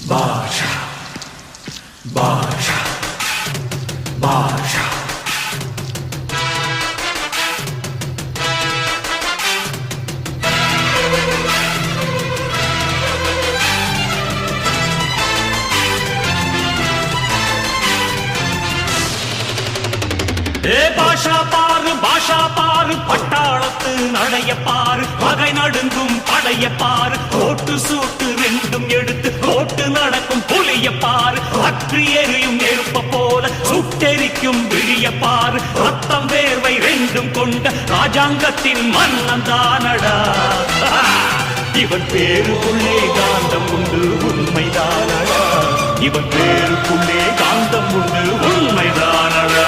பாஷா பாஷா பாஷா பாஷா பாரு பட்டாளத்து நடைய பாரு பகை நடுங்கும் படைய பாரு கோட்டு சூட்டு ரெண்டும் எடுத்து கோட்டு நடக்கும் புலிய பாரு அற்று எரியும் நெருப்ப போல சுட்டெரிக்கும் விழிய பாரு ரத்தம் வேர்வை ரெண்டும் கொண்ட ராஜாங்கத்தின் மன்னன் தானடா இவன் பேருக்குள்ளே காந்தம் உண்டு உண்மைதானடா இவன் பேருக்குள்ளே காந்தம் உண்டு உண்மைதானடா